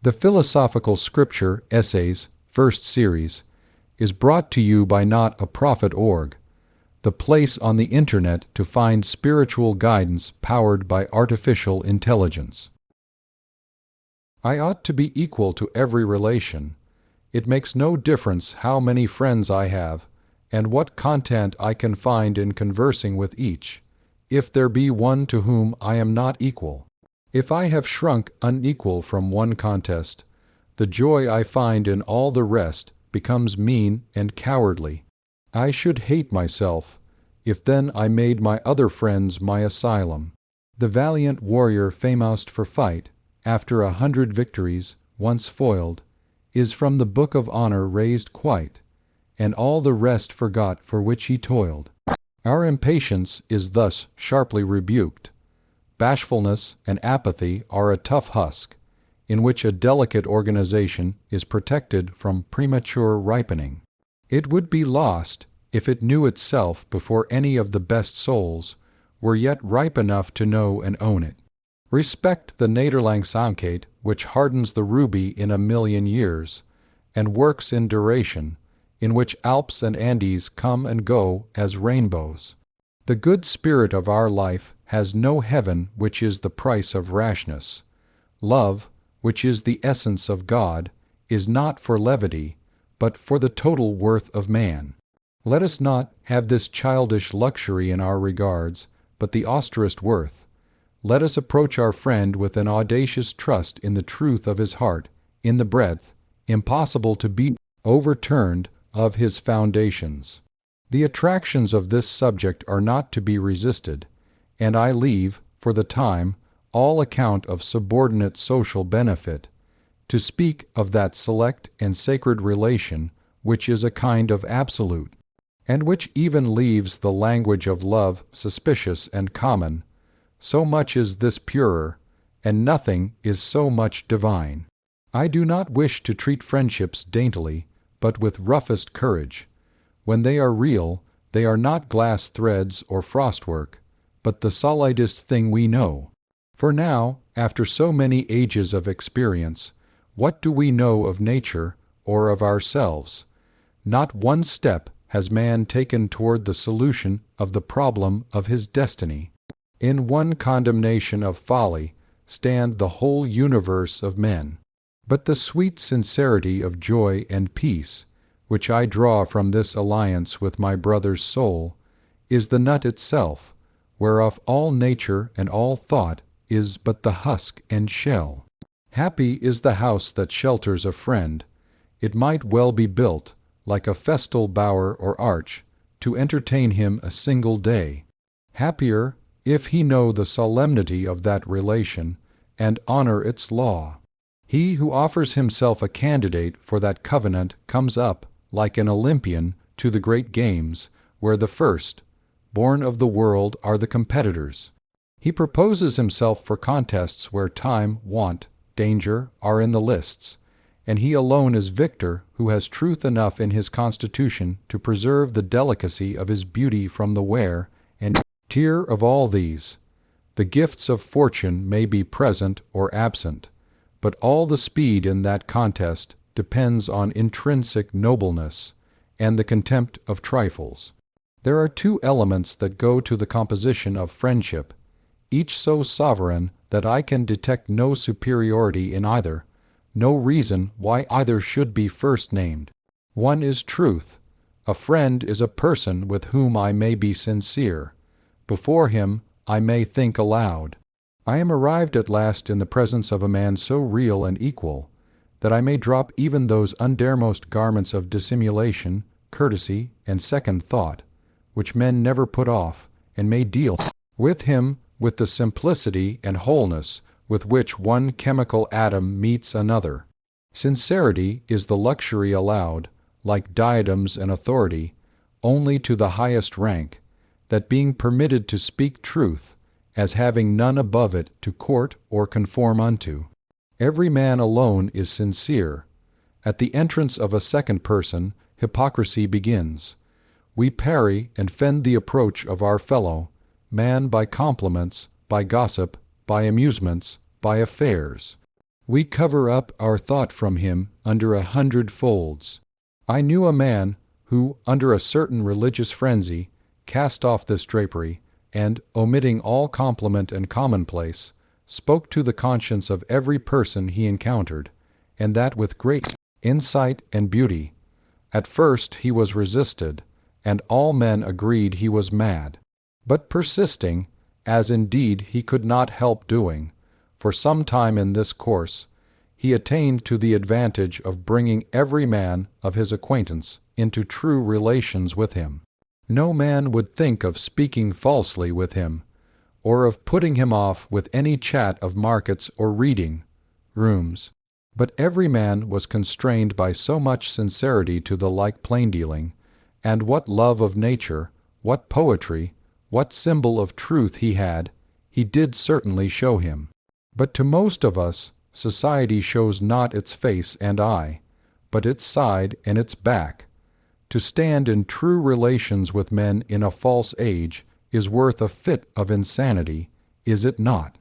The Philosophical Scripture Essays, First Series, is brought to you by Not a Prophet org, the place on the internet to find spiritual guidance powered by artificial intelligence. I ought to be equal to every relation. It makes no difference how many friends I have, and what content I can find in conversing with each, if there be one to whom I am not equal. If I have shrunk unequal from one contest, the joy I find in all the rest becomes mean and cowardly. I should hate myself, if then I made my other friends my asylum. The valiant warrior famoused for fight, after 100 victories, once foiled, is from the book of honor raised quite, and all the rest forgot for which he toiled. Our impatience is thus sharply rebuked. Bashfulness and apathy are a tough husk, in which a delicate organization is protected from premature ripening. It would be lost if it knew itself before any of the best souls were yet ripe enough to know and own it. Respect the nederlangsamkeit which hardens the ruby in 1,000,000 years, and works in duration, in which Alps and Andes come and go as rainbows. The good spirit of our life has no heaven which is the price of rashness. Love, which is the essence of God, is not for levity, but for the total worth of man. Let us not have this childish luxury in our regards, but the austerest worth. Let us approach our friend with an audacious trust in the truth of his heart, in the breadth, impossible to be overturned, of his foundations. The attractions of this subject are not to be resisted, and I leave, for the time, all account of subordinate social benefit, to speak of that select and sacred relation which is a kind of absolute, and which even leaves the language of love suspicious and common. So much is this purer, and nothing is so much divine. I do not wish to treat friendships daintily, but with roughest courage. When they are real, they are not glass threads or frostwork, but the solidest thing we know. For now, after so many ages of experience, what do we know of nature or of ourselves? Not one step has man taken toward the solution of the problem of his destiny. In one condemnation of folly stand the whole universe of men. But the sweet sincerity of joy and peace, which I draw from this alliance with my brother's soul, is the nut itself, whereof all nature and all thought is but the husk and shell. Happy is the house that shelters a friend. It might well be built, like a festal bower or arch, to entertain him a single day. Happier, if he know the solemnity of that relation, and honor its law. He who offers himself a candidate for that covenant comes up, like an Olympian, to the great games, where the first, born of the world, are the competitors. He proposes himself for contests where time, want, danger are in the lists, and he alone is victor who has truth enough in his constitution to preserve the delicacy of his beauty from the wear and tear of all these. The gifts of fortune may be present or absent, but all the speed in that contest depends on intrinsic nobleness and the contempt of trifles. There are two elements that go to the composition of friendship, each so sovereign that I can detect no superiority in either, no reason why either should be first named. One is truth. A friend is a person with whom I may be sincere. Before him I may think aloud. I am arrived at last in the presence of a man so real and equal, that I may drop even those undermost garments of dissimulation, courtesy, and second thought, which men never put off, and may deal with him with the simplicity and wholeness with which one chemical atom meets another. Sincerity is the luxury allowed, like diadems and authority, only to the highest rank, that being permitted to speak truth, as having none above it to court or conform unto. Every man alone is sincere. At the entrance of a second person, hypocrisy begins. We parry and fend the approach of our fellow, man by compliments, by gossip, by amusements, by affairs. We cover up our thought from him under 100 folds. I knew a man who, under a certain religious frenzy, cast off this drapery, and, omitting all compliment and commonplace, spoke to the conscience of every person he encountered, and that with great insight and beauty. At first he was resisted, and all men agreed he was mad. But persisting, as indeed he could not help doing, for some time in this course, he attained to the advantage of bringing every man of his acquaintance into true relations with him. No man would think of speaking falsely with him, or of putting him off with any chat of markets or reading rooms. But every man was constrained by so much sincerity to the like plain-dealing, and what love of nature, what poetry, what symbol of truth he had, he did certainly show him. But to most of us, society shows not its face and eye, but its side and its back. To stand in true relations with men in a false age is worth a fit of insanity, is it not?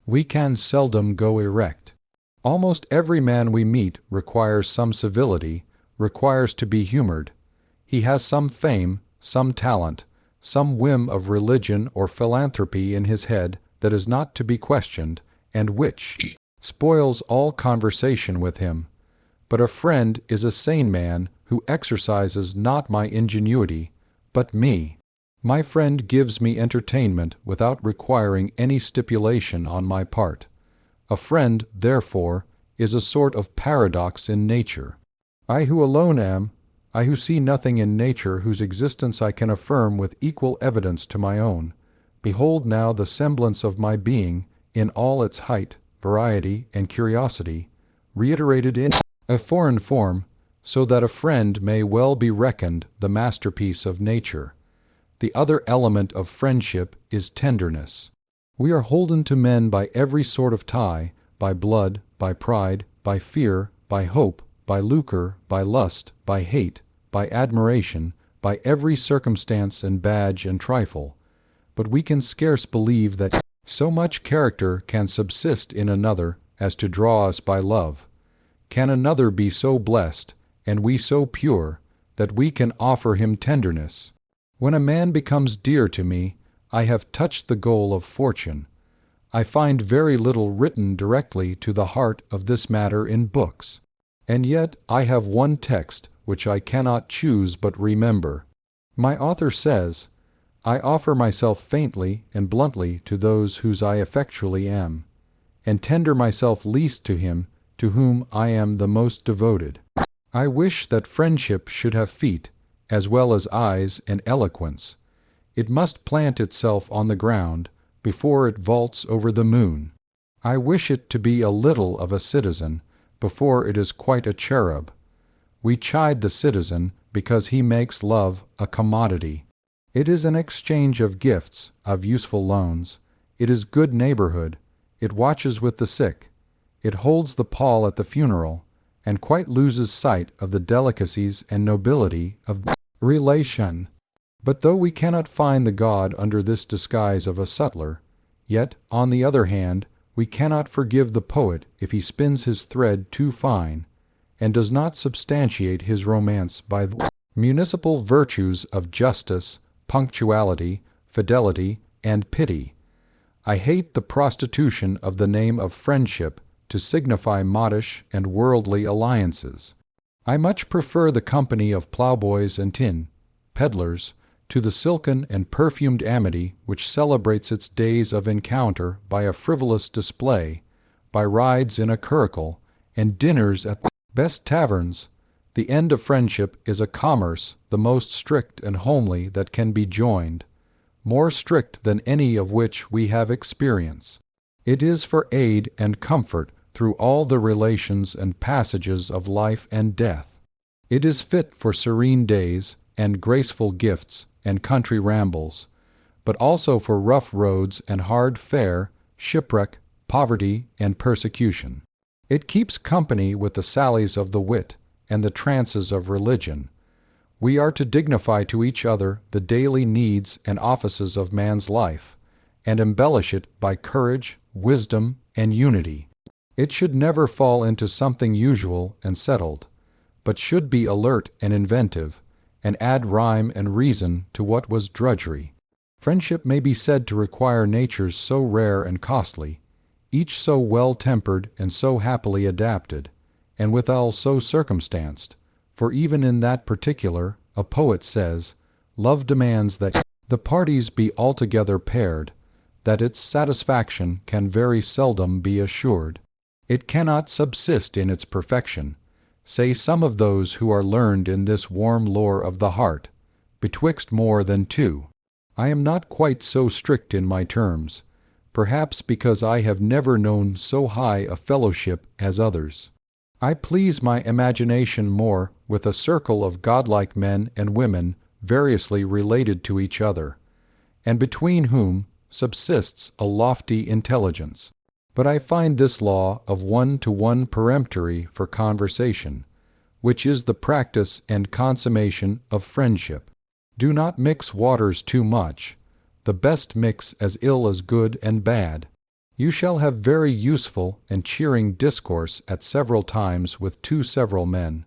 We can seldom go erect. Almost every man we meet requires some civility, requires to be humored. He has some fame, some talent, some whim of religion or philanthropy in his head that is not to be questioned, and which spoils all conversation with him. But a friend is a sane man who exercises not my ingenuity, but me. My friend gives me entertainment without requiring any stipulation on my part. A friend, therefore, is a sort of paradox in nature. I who alone am, I who see nothing in nature whose existence I can affirm with equal evidence to my own, behold now the semblance of my being in all its height, variety, and curiosity, reiterated in a foreign form, so that a friend may well be reckoned the masterpiece of nature. The other element of friendship is tenderness. We are holden to men by every sort of tie, by blood, by pride, by fear, by hope, by lucre, by lust, by hate, by admiration, by every circumstance and badge and trifle. But we can scarce believe that so much character can subsist in another as to draw us by love. Can another be so blessed, and we so pure, that we can offer him tenderness? When a man becomes dear to me, I have touched the goal of fortune. I find very little written directly to the heart of this matter in books, and yet I have one text which I cannot choose but remember. My author says, I offer myself faintly and bluntly to those whose I effectually am, and tender myself least to him to whom I am the most devoted. I wish that friendship should have feet, as well as eyes and eloquence. It must plant itself on the ground before it vaults over the moon. I wish it to be a little of a citizen before it is quite a cherub. We chide the citizen because he makes love a commodity. It is an exchange of gifts, of useful loans. It is good neighborhood. It watches with the sick. It holds the pall at the funeral, and quite loses sight of the delicacies and nobility of the relation. But though we cannot find the god under this disguise of a sutler, yet, on the other hand, we cannot forgive the poet if he spins his thread too fine, and does not substantiate his romance by the municipal virtues of justice, punctuality, fidelity, and pity. I hate the prostitution of the name of friendship to signify modish and worldly alliances. I much prefer the company of ploughboys and tin peddlers to the silken and perfumed amity which celebrates its days of encounter by a frivolous display, by rides in a curricle, and dinners at the best taverns. The end of friendship is a commerce the most strict and homely that can be joined, more strict than any of which we have experience. It is for aid and comfort through all the relations and passages of life and death. It is fit for serene days and graceful gifts and country rambles, but also for rough roads and hard fare, shipwreck, poverty, and persecution. It keeps company with the sallies of the wit and the trances of religion. We are to dignify to each other the daily needs and offices of man's life, and embellish it by courage, wisdom, and unity. It should never fall into something usual and settled, but should be alert and inventive, and add rhyme and reason to what was drudgery. Friendship may be said to require natures so rare and costly, each so well-tempered and so happily adapted, and withal so circumstanced, for even in that particular, a poet says, love demands that the parties be altogether paired, that its satisfaction can very seldom be assured. It cannot subsist in its perfection, say some of those who are learned in this warm lore of the heart, betwixt more than two. I am not quite so strict in my terms, perhaps because I have never known so high a fellowship as others. I please my imagination more with a circle of godlike men and women variously related to each other, and between whom subsists a lofty intelligence. But I find this law of one-to-one peremptory for conversation, which is the practice and consummation of friendship. Do not mix waters too much, the best mix as ill as good and bad. You shall have very useful and cheering discourse at several times with two several men,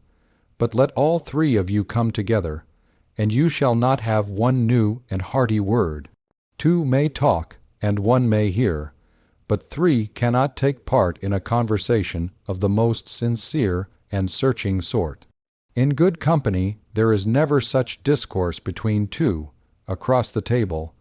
but let all three of you come together, and you shall not have one new and hearty word. Two may talk, and one may hear, but three cannot take part in a conversation of the most sincere and searching sort. In good company there is never such discourse between two, across the table,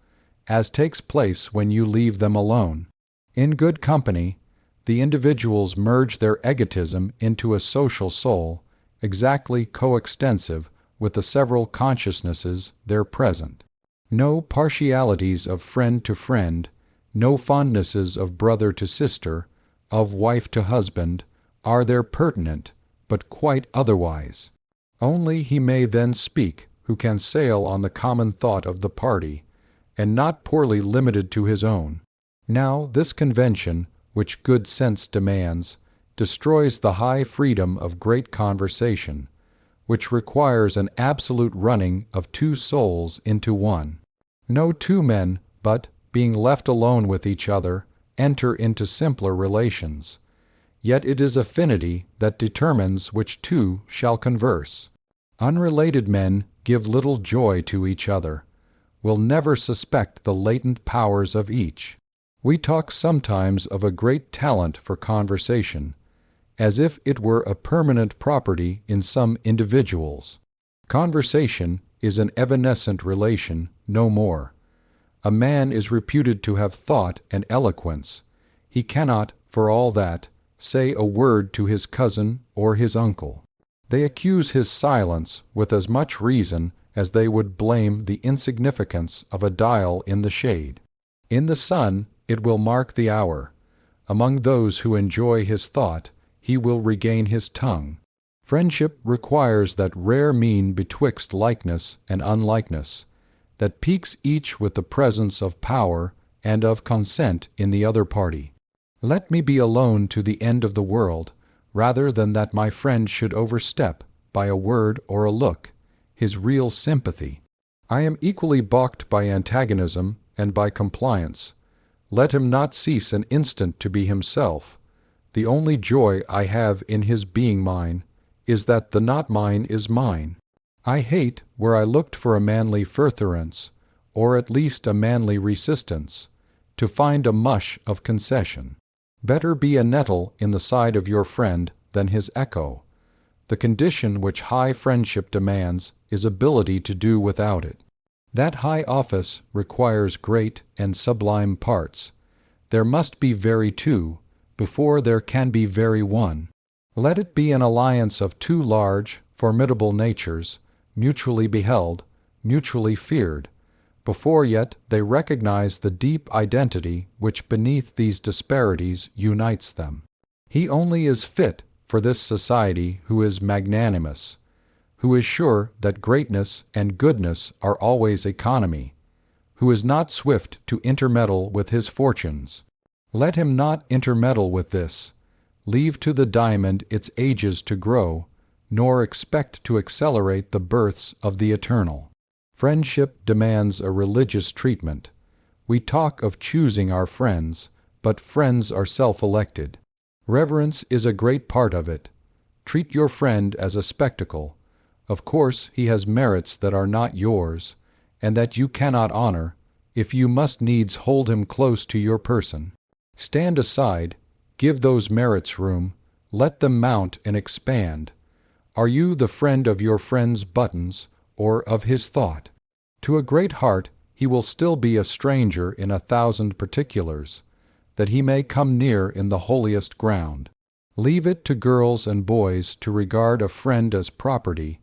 as takes place when you leave them alone. In good company, the individuals merge their egotism into a social soul, exactly coextensive with the several consciousnesses there present. No partialities of friend to friend, no fondnesses of brother to sister, of wife to husband, are there pertinent, but quite otherwise. Only he may then speak who can sail on the common thought of the party, and not poorly limited to his own. Now this convention, which good sense demands, destroys the high freedom of great conversation, which requires an absolute running of two souls into one. No two men, but, being left alone with each other, enter into simpler relations. Yet it is affinity that determines which two shall converse. Unrelated men give little joy to each other, will never suspect the latent powers of each. We talk sometimes of a great talent for conversation, as if it were a permanent property in some individuals. Conversation is an evanescent relation, no more. A man is reputed to have thought and eloquence. He cannot, for all that, say a word to his cousin or his uncle. They accuse his silence with as much reason as they would blame the insignificance of a dial in the shade. In the sun it will mark the hour. Among those who enjoy his thought, he will regain his tongue. Friendship requires that rare mean betwixt likeness and unlikeness, that piques each with the presence of power and of consent in the other party. Let me be alone to the end of the world, rather than that my friend should overstep, by a word or a look, his real sympathy. I am equally balked by antagonism and by compliance. Let him not cease an instant to be himself. The only joy I have in his being mine is that the not mine is mine. I hate where I looked for a manly furtherance, or at least a manly resistance, to find a mush of concession. Better be a nettle in the side of your friend than his echo. The condition which high friendship demands is ability to do without it. That high office requires great and sublime parts. There must be very two, before there can be very one. Let it be an alliance of two large, formidable natures, mutually beheld, mutually feared, before yet they recognize the deep identity which beneath these disparities unites them. He only is fit for this society who is magnanimous, who is sure that greatness and goodness are always economy, who is not swift to intermeddle with his fortunes. Let him not intermeddle with this. Leave to the diamond its ages to grow, nor expect to accelerate the births of the eternal. Friendship demands a religious treatment. We talk of choosing our friends, but friends are self-elected. Reverence is a great part of it. Treat your friend as a spectacle. Of course, he has merits that are not yours, and that you cannot honor, if you must needs hold him close to your person. Stand aside, give those merits room, let them mount and expand. Are you the friend of your friend's buttons, or of his thought? To a great heart he will still be a stranger in 1,000 particulars, that he may come near in the holiest ground. Leave it to girls and boys to regard a friend as property,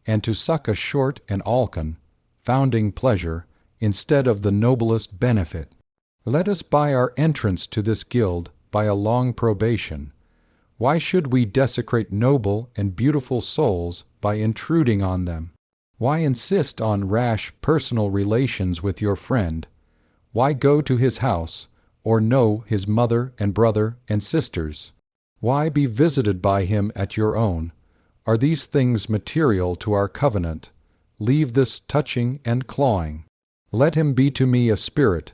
and to suck a short and alcan, founding pleasure, instead of the noblest benefit. Let us buy our entrance to this guild by a long probation. Why should we desecrate noble and beautiful souls by intruding on them? Why insist on rash personal relations with your friend? Why go to his house, or know his mother and brother and sisters? Why be visited by him at your own? Are these things material to our covenant? Leave this touching and clawing. Let him be to me a spirit,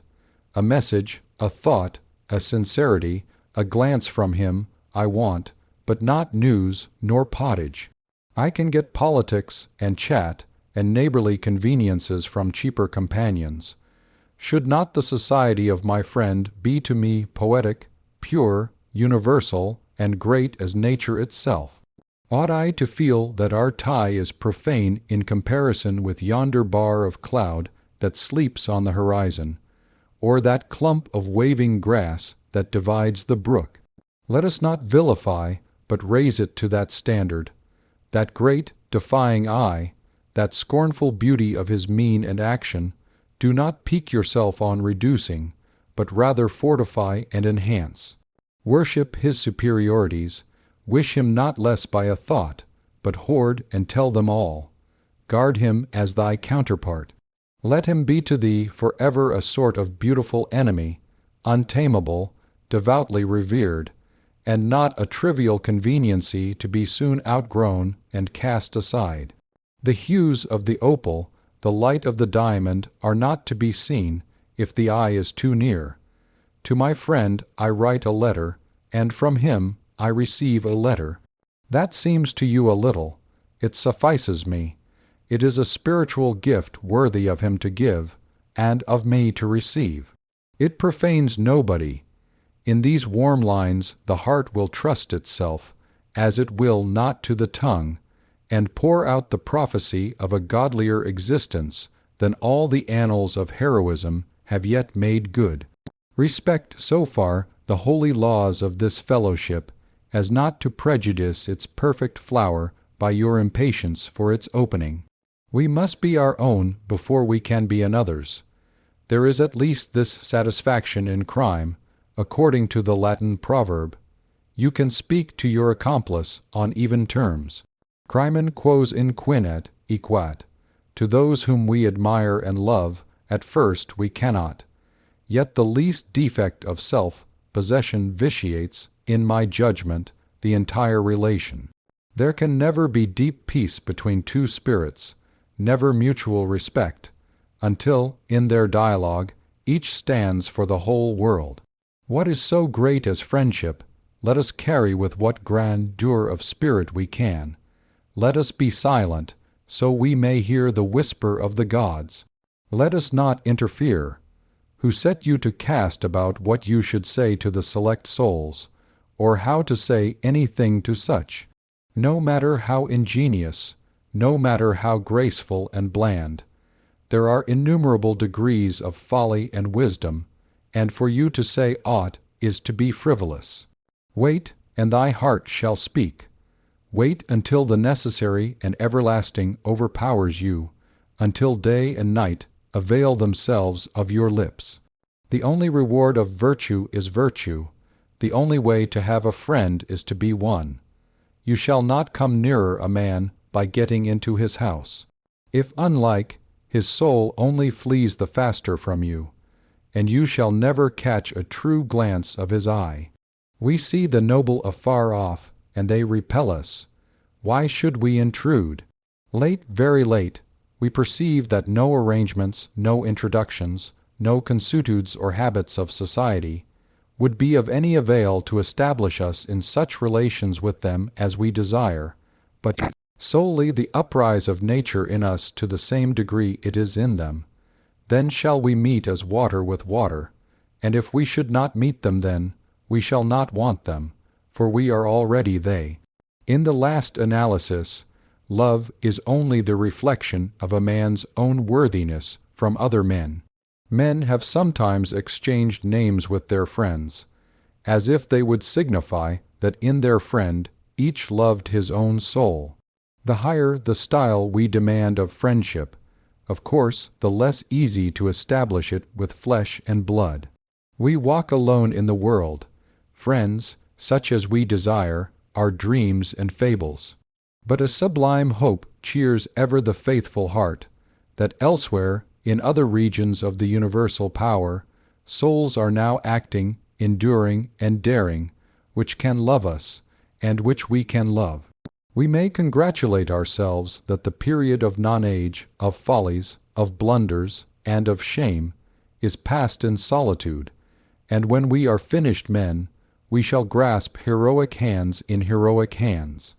a message, a thought, a sincerity, a glance from him I want, but not news nor pottage. I can get politics and chat and neighborly conveniences from cheaper companions. Should not the society of my friend be to me poetic, pure, universal, and great as nature itself? Ought I to feel that our tie is profane in comparison with yonder bar of cloud that sleeps on the horizon, or that clump of waving grass that divides the brook? Let us not vilify, but raise it to that standard. That great, defying eye, that scornful beauty of his mien and action, do not pique yourself on reducing, but rather fortify and enhance. Worship his superiorities, wish him not less by a thought, but hoard and tell them all. Guard him as thy counterpart. Let him be to thee forever a sort of beautiful enemy, untamable, devoutly revered, and not a trivial conveniency to be soon outgrown and cast aside. The hues of the opal, the light of the diamond, are not to be seen if the eye is too near. To my friend I write a letter, and from him I receive a letter. That seems to you a little. It suffices me. It is a spiritual gift worthy of him to give, and of me to receive. It profanes nobody. In these warm lines the heart will trust itself, as it will not to the tongue, and pour out the prophecy of a godlier existence than all the annals of heroism have yet made good. Respect so far the holy laws of this fellowship as not to prejudice its perfect flower by your impatience for its opening. We must be our own before we can be another's. There is at least this satisfaction in crime, according to the Latin proverb: you can speak to your accomplice on even terms. Crimen quos inquinet equat. To those whom we admire and love, at first we cannot. Yet the least defect of self-possession vitiates, in my judgment, the entire relation. There can never be deep peace between two spirits, never mutual respect, until, in their dialogue, each stands for the whole world. What is so great as friendship, let us carry with what grandeur of spirit we can. Let us be silent, so we may hear the whisper of the gods. Let us not interfere. Who set you to cast about what you should say to the select souls, or how to say anything to such? No matter how ingenious, no matter how graceful and bland, there are innumerable degrees of folly and wisdom, and for you to say aught is to be frivolous. Wait, and thy heart shall speak. Wait until the necessary and everlasting overpowers you, until day and night avail themselves of your lips. The only reward of virtue is virtue. The only way to have a friend is to be one. You shall not come nearer a man by getting into his house. If unlike, his soul only flees the faster from you, and you shall never catch a true glance of his eye. We see the noble afar off, and they repel us. Why should we intrude? Late, very late, we perceive that no arrangements, no introductions, no consuetudes or habits of society, would be of any avail to establish us in such relations with them as we desire, but solely the uprise of nature in us to the same degree it is in them. Then shall we meet as water with water, and if we should not meet them then, we shall not want them, for we are already they. In the last analysis, love is only the reflection of a man's own worthiness from other men. Men have sometimes exchanged names with their friends, as if they would signify that in their friend each loved his own soul. The higher the style we demand of friendship, of course, the less easy to establish it with flesh and blood. We walk alone in the world. Friends, such as we desire, are dreams and fables. But a sublime hope cheers ever the faithful heart, that elsewhere, in other regions of the universal power, souls are now acting, enduring, and daring, which can love us, and which we can love. We may congratulate ourselves that the period of non-age, of follies, of blunders, and of shame is passed in solitude, and when we are finished men, we shall grasp heroic hands in heroic hands.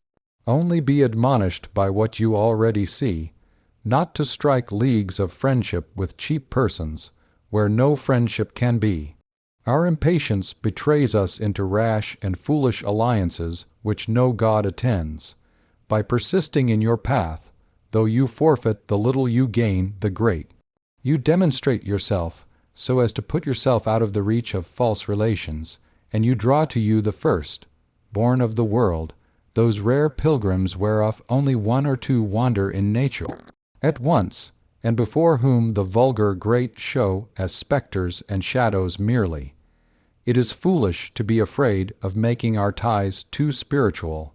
Only be admonished by what you already see, not to strike leagues of friendship with cheap persons, where no friendship can be. Our impatience betrays us into rash and foolish alliances which no God attends. By persisting in your path, though you forfeit the little you gain the great. You demonstrate yourself so as to put yourself out of the reach of false relations, and you draw to you the first, born of the world, those rare pilgrims whereof only one or two wander in nature at once, and before whom the vulgar great show as spectres and shadows merely. It is foolish to be afraid of making our ties too spiritual,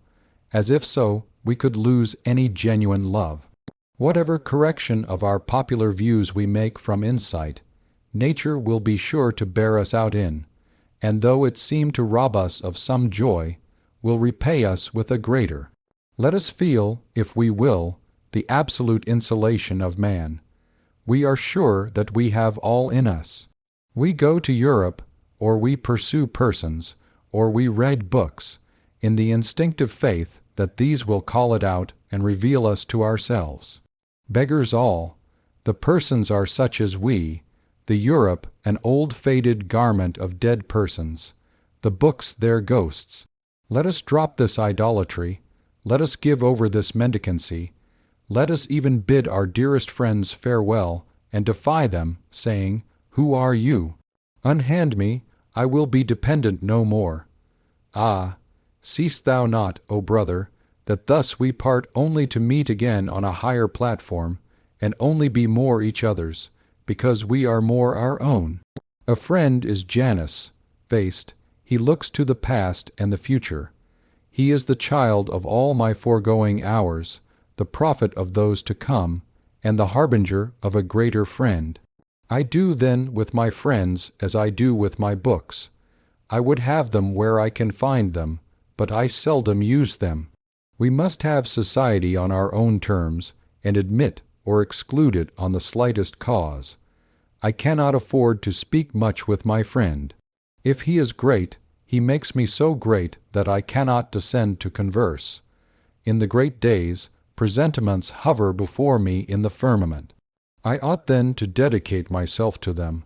as if so we could lose any genuine love. Whatever correction of our popular views we make from insight, nature will be sure to bear us out in, and though it seem to rob us of some joy, will repay us with a greater. Let us feel, if we will, the absolute insulation of man. We are sure that we have all in us. We go to Europe, or we pursue persons, or we read books, in the instinctive faith that these will call it out and reveal us to ourselves. Beggars all, the persons are such as we, the Europe an old faded garment of dead persons, the books their ghosts. Let us drop this idolatry, let us give over this mendicancy, let us even bid our dearest friends farewell and defy them, saying, "Who are you? Unhand me, I will be dependent no more." Ah, seest thou not, O brother, that thus we part only to meet again on a higher platform, and only be more each other's, because we are more our own? A friend is Janus, faced, he looks to the past and the future. He is the child of all my foregoing hours, the prophet of those to come, and the harbinger of a greater friend. I do then with my friends as I do with my books. I would have them where I can find them, but I seldom use them. We must have society on our own terms, and admit or exclude it on the slightest cause. I cannot afford to speak much with my friend. If he is great, he makes me so great that I cannot descend to converse. In the great days, presentiments hover before me in the firmament. I ought then to dedicate myself to them.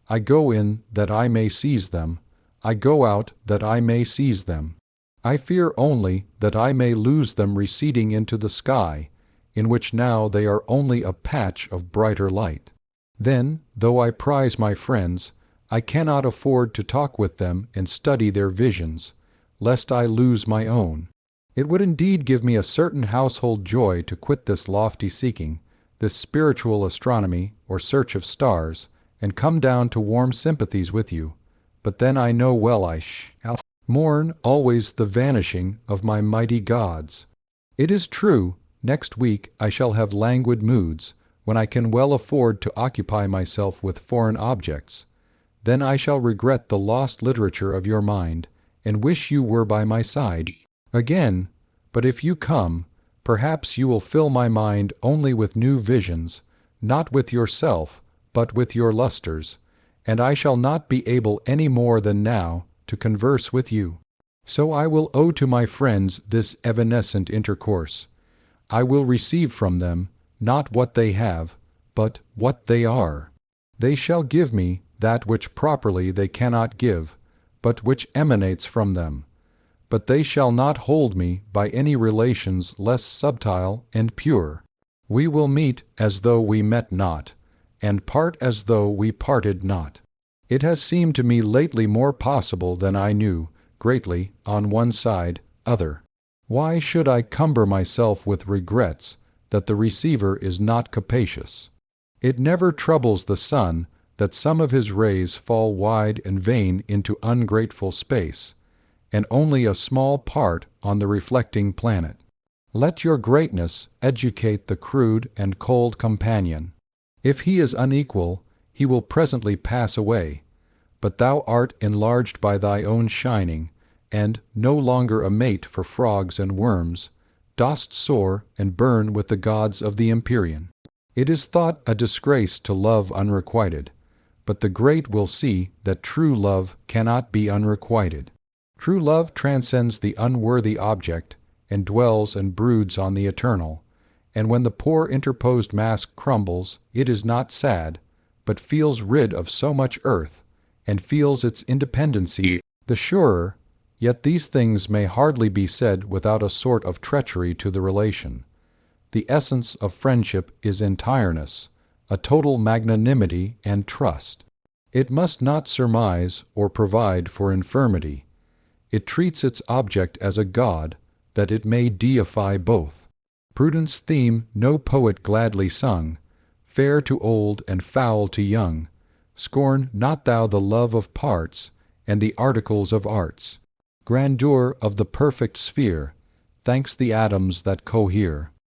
I go in that I may seize them. I go out that I may seize them. I fear only that I may lose them receding into the sky, in which now they are only a patch of brighter light. Then, though I prize my friends, I cannot afford to talk with them and study their visions, lest I lose my own. It would indeed give me a certain household joy to quit this lofty seeking, this spiritual astronomy or search of stars, and come down to warm sympathies with you. But then I know well I shall mourn always the vanishing of my mighty gods. It is true, next week I shall have languid moods, when I can well afford to occupy myself with foreign objects. Then I shall regret the lost literature of your mind, and wish you were by my side again. But if you come, perhaps you will fill my mind only with new visions, not with yourself, but with your lustres, and I shall not be able any more than now to converse with you. So I will owe to my friends this evanescent intercourse. I will receive from them, not what they have, but what they are. They shall give me that which properly they cannot give, but which emanates from them. But they shall not hold me by any relations less subtile and pure. We will meet as though we met not, and part as though we parted not. It has seemed to me lately more possible than I knew, greatly, on one side, other. Why should I cumber myself with regrets that the receiver is not capacious? It never troubles the sun that some of his rays fall wide and vain into ungrateful space, and only a small part on the reflecting planet. Let your greatness educate the crude and cold companion. If he is unequal, he will presently pass away. But thou art enlarged by thy own shining, and, no longer a mate for frogs and worms, dost soar and burn with the gods of the Empyrean. It is thought a disgrace to love unrequited, but the great will see that true love cannot be unrequited. True love transcends the unworthy object, and dwells and broods on the eternal, and when the poor interposed mask crumbles, it is not sad, but feels rid of so much earth, and feels its independency the surer. Yet these things may hardly be said without a sort of treachery to the relation. The essence of friendship is entireness, a total magnanimity and trust. It must not surmise or provide for infirmity. It treats its object as a god, that it may deify both. Prudence theme no poet gladly sung, fair to old and foul to young. Scorn not thou the love of parts, and the articles of arts. Grandeur of the perfect sphere, thanks the atoms that cohere.